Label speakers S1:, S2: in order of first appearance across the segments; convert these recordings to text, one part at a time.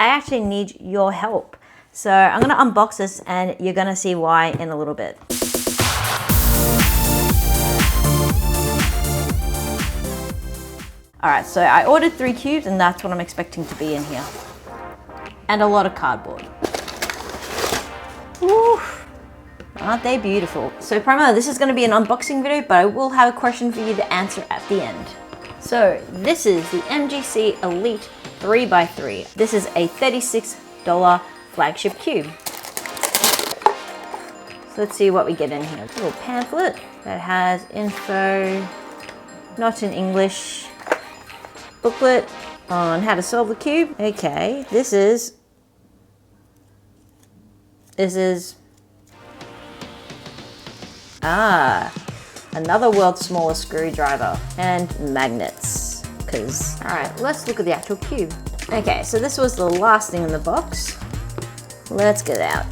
S1: I actually need your help. So I'm gonna unbox this and you're gonna see why in a little bit. All right, so I ordered 3 cubes and that's what I'm expecting to be in here. And a lot of cardboard. Woo. Aren't they beautiful? So primarily this is gonna be an unboxing video, but I will have a question for you to answer at the end. So this is the MGC Elite 3x3. This is a $36 flagship cube. So let's see what we get in here. It's a little pamphlet that has info, not in English, booklet on how to solve the cube. Okay, this is another world's smallest screwdriver and magnets. All right, let's look at the actual cube. Okay, so this was the last thing in the box. Let's get it out.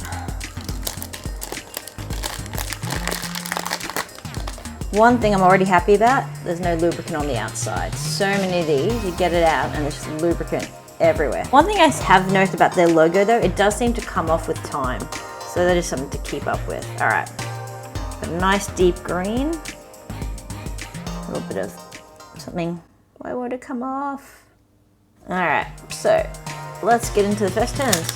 S1: One thing I'm already happy about, there's no lubricant on the outside. So many of these, you get it out and there's just lubricant everywhere. One thing I have noticed about their logo though, it does seem to come off with time. So that is something to keep up with. All right, a nice deep green. A little bit of something. Why would it come off? All right, so let's get into the first turns.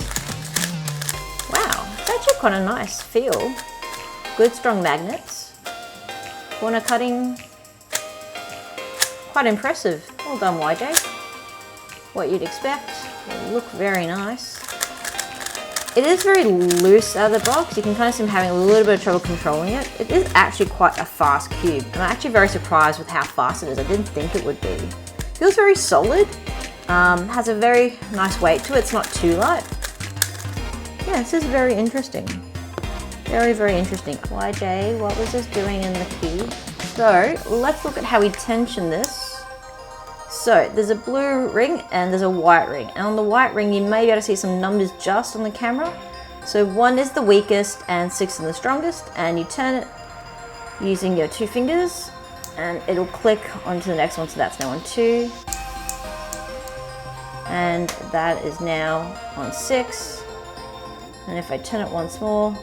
S1: Wow, it's actually quite a nice feel. Good strong magnets. Corner cutting, quite impressive. Well done, YJ. What you'd expect. They look very nice. It is very loose out of the box. You can kind of see I'm having a little bit of trouble controlling it. It is actually quite a fast cube. I'm actually very surprised with how fast it is. I didn't think it would be. Feels very solid. Has a very nice weight to it. It's not too light. Yeah, this is very interesting. Very, very interesting. YJ, what was this doing in the cube? So let's look at how we tension this. So there's a blue ring and there's a white ring. And on the white ring, you may be able to see some numbers just on the camera. So 1 is the weakest and 6 is the strongest. And you turn it using your 2 fingers and it'll click onto the next one. So that's now on 2. And that is now on 6. And if I turn it once more,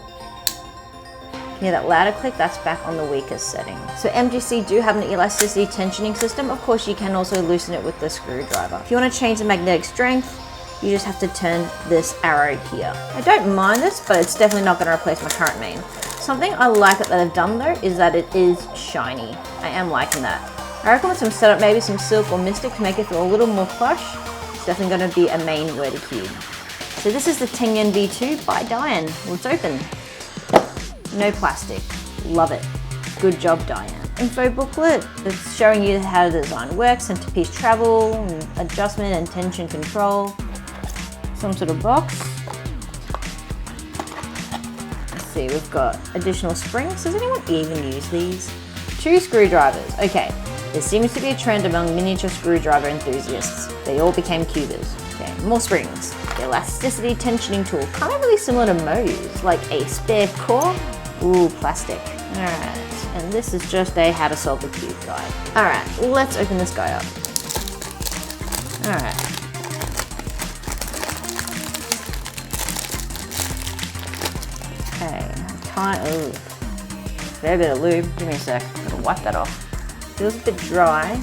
S1: hear that louder click, that's back on the weakest setting. So MGC do have an elasticity tensioning system. Of course, you can also loosen it with the screwdriver. If you want to change the magnetic strength, you just have to turn this arrow here. I don't mind this, but it's definitely not going to replace my current main. Something I like that they've done though is that it is shiny. I am liking that. I reckon with some setup, maybe some silk or mystic to make it feel a little more plush, it's definitely going to be a main worthy cube. So this is the Tengyun V2 by DAYAN. Well, it's open. No plastic. Love it. Good job, DAYAN. Info booklet. It's showing you how the design works, centerpiece travel, adjustment and tension control. Some sort of box. Let's see, we've got additional springs. Does anyone even use these? 2 screwdrivers. Okay, there seems to be a trend among miniature screwdriver enthusiasts. They all became cubers. Okay, more springs. The elasticity tensioning tool, kind of really similar to MOYU's, like a spare core. Ooh, plastic. All right, and this is just a how to solve the cube guide. All right, let's open this guy up. All right. Okay, ooh, fair bit of lube. Give me a sec, I'm gonna wipe that off. Feels a bit dry.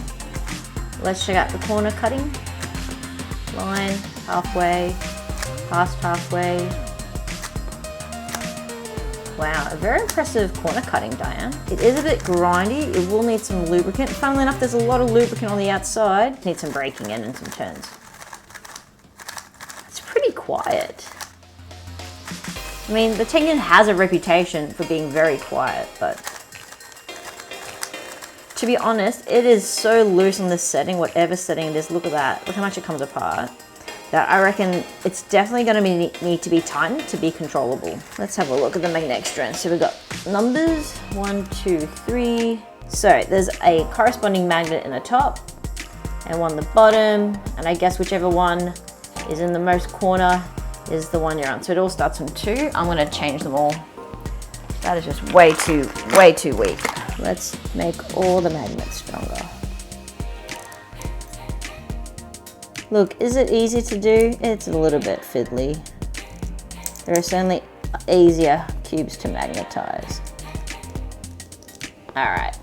S1: Let's check out the corner cutting. Line, halfway, past halfway. Wow, a very impressive corner cutting, DAYAN. It is a bit grindy. It will need some lubricant. Funnily enough, there's a lot of lubricant on the outside. Need some braking in and some turns. It's pretty quiet. I mean, the Tengyun has a reputation for being very quiet, but to be honest, it is so loose in this setting, whatever setting it is. Look at that. Look how much it comes apart. That I reckon it's definitely going to need to be tightened to be controllable. Let's have a look at the magnetic strength. So we've got numbers, 1, 2, 3. So there's a corresponding magnet in the top and one in the bottom. And I guess whichever one is in the most corner is the one you're on. So it all starts from 2. I'm going to change them all. That is just way too weak. Let's make all the magnets stronger. Look, is it easy to do? It's a little bit fiddly. There are certainly easier cubes to magnetize. All right.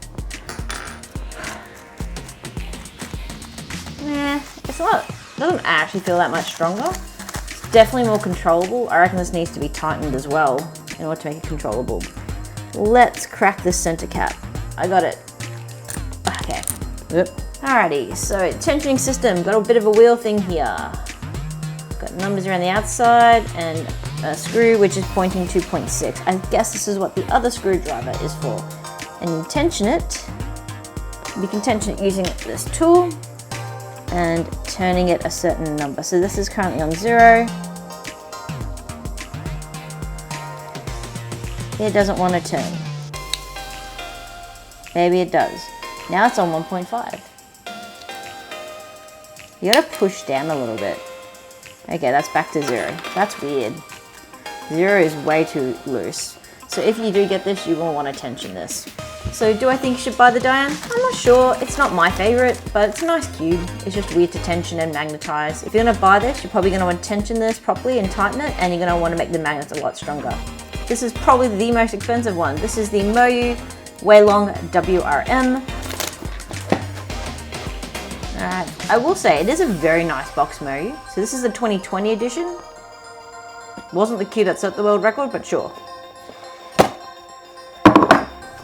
S1: Doesn't actually feel that much stronger. It's definitely more controllable. I reckon this needs to be tightened as well in order to make it controllable. Let's crack this center cap. I got it. Okay. Yep. Alrighty, so tensioning system, got a bit of a wheel thing here. Got numbers around the outside and a screw which is pointing to 0.6. I guess this is what the other screwdriver is for. And you tension it. We can tension it using this tool and turning it a certain number. So this is currently on 0. It doesn't want to turn. Maybe it does. Now it's on 1.5. You gotta push down a little bit. Okay, that's back to 0. That's weird. 0 is way too loose. So if you do get this, you will want to tension this. So do I think you should buy the DAYAN? I'm not sure. It's not my favorite, but it's a nice cube. It's just weird to tension and magnetize. If you're gonna buy this, you're probably gonna want to tension this properly and tighten it, and you're gonna want to make the magnets a lot stronger. This is probably the most expensive one. This is the MOYU Weilong WRM. Alright, I will say it is a very nice box, MOYU. So this is the 2020 edition. Wasn't the cube that set the world record, but sure.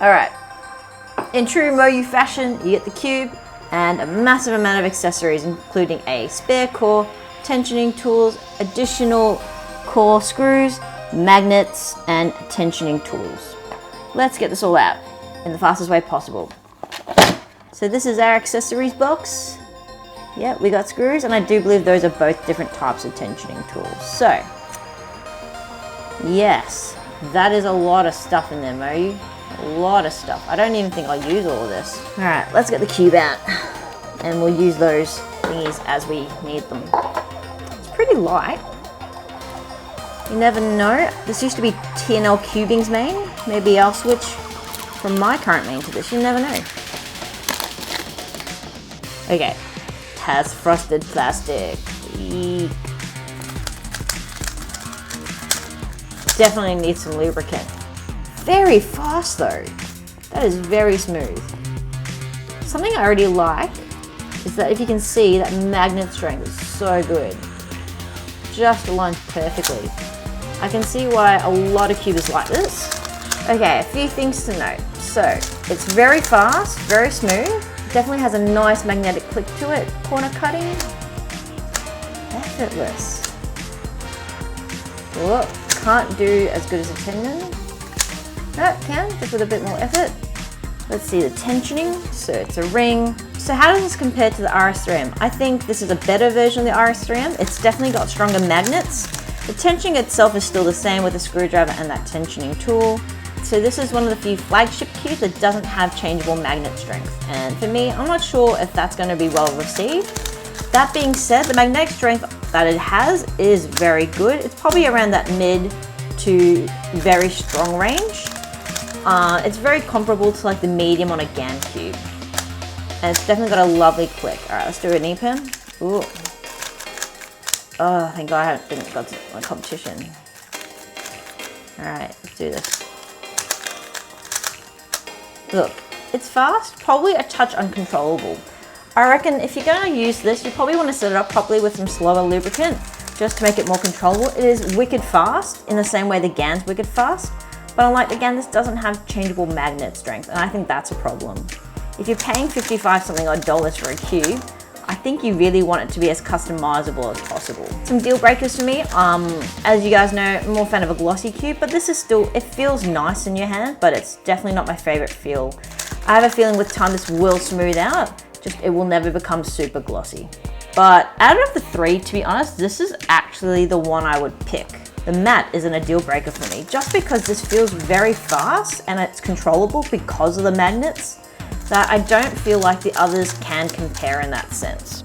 S1: Alright, in true MOYU fashion, you get the cube and a massive amount of accessories, including a spare core, tensioning tools, additional core screws, magnets, and tensioning tools. Let's get this all out in the fastest way possible. So this is our accessories box. Yeah, we got screws, and I do believe those are both different types of tensioning tools. So, yes, that is a lot of stuff in there, MOYU. A lot of stuff. I don't even think I'll use all of this. All right, let's get the cube out, and we'll use those thingies as we need them. It's pretty light. You never know. This used to be TNL Cubing's main. Maybe I'll switch from my current main to this. You never know. Okay. Has frosted plastic. Eek. Definitely needs some lubricant. Very fast though. That is very smooth. Something I already like is that if you can see that magnet strength is so good. Just aligns perfectly. I can see why a lot of cubers like this. Okay, a few things to note. So, it's very fast, very smooth. Definitely has a nice magnetic click to it. Corner cutting, effortless. Whoa, can't do as good as a tendon. No, can, just with a bit more effort. Let's see the tensioning. So it's a ring. So how does this compare to the RS3M? I think this is a better version of the RS3M. It's definitely got stronger magnets. The tensioning itself is still the same with a screwdriver and that tensioning tool. So this is one of the few flagship cubes that doesn't have changeable magnet strength. And for me, I'm not sure if that's going to be well received. That being said, the magnetic strength that it has is very good. It's probably around that mid to very strong range. It's very comparable to like the medium on a GAN cube. And it's definitely got a lovely click. All right, let's do an E-pen. Ooh. Oh, thank God I didn't go to my competition. All right, let's do this. Look, it's fast, probably a touch uncontrollable. I reckon if you're going to use this, you probably want to set it up properly with some slower lubricant just to make it more controllable. It is wicked fast in the same way the GAN's wicked fast, but unlike the GAN, this doesn't have changeable magnet strength, and I think that's a problem. If you're paying 55 something odd dollars for a cube, I think you really want it to be as customizable as possible. Some deal breakers for me, as you guys know, I'm more a fan of a glossy cube, but this is still, it feels nice in your hand, but it's definitely not my favorite feel. I have a feeling with time this will smooth out, just it will never become super glossy. But out of the three, to be honest, this is actually the one I would pick. The matte isn't a deal breaker for me, just because this feels very fast and it's controllable because of the magnets, that I don't feel like the others can compare in that sense.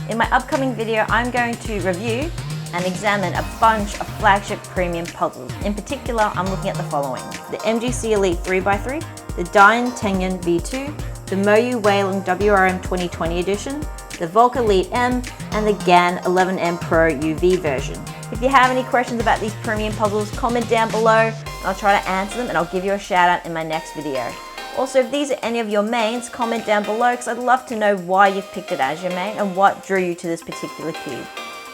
S1: In my upcoming video, I'm going to review and examine a bunch of flagship premium puzzles. In particular, I'm looking at the following: the MGC Elite 3x3, the DAYAN Tengyun V2, the MOYU Weilong WRM 2020 edition, the Volk Elite M, and the DAYAN 11M Pro UV version. If you have any questions about these premium puzzles, comment down below and I'll try to answer them and I'll give you a shout out in my next video. Also, if these are any of your mains, comment down below because I'd love to know why you've picked it as your main and what drew you to this particular cube.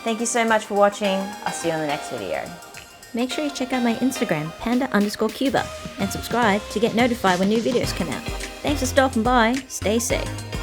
S1: Thank you so much for watching. I'll see you on the next video. Make sure you check out my Instagram, Panda_Quber, and subscribe to get notified when new videos come out. Thanks for stopping by. Stay safe.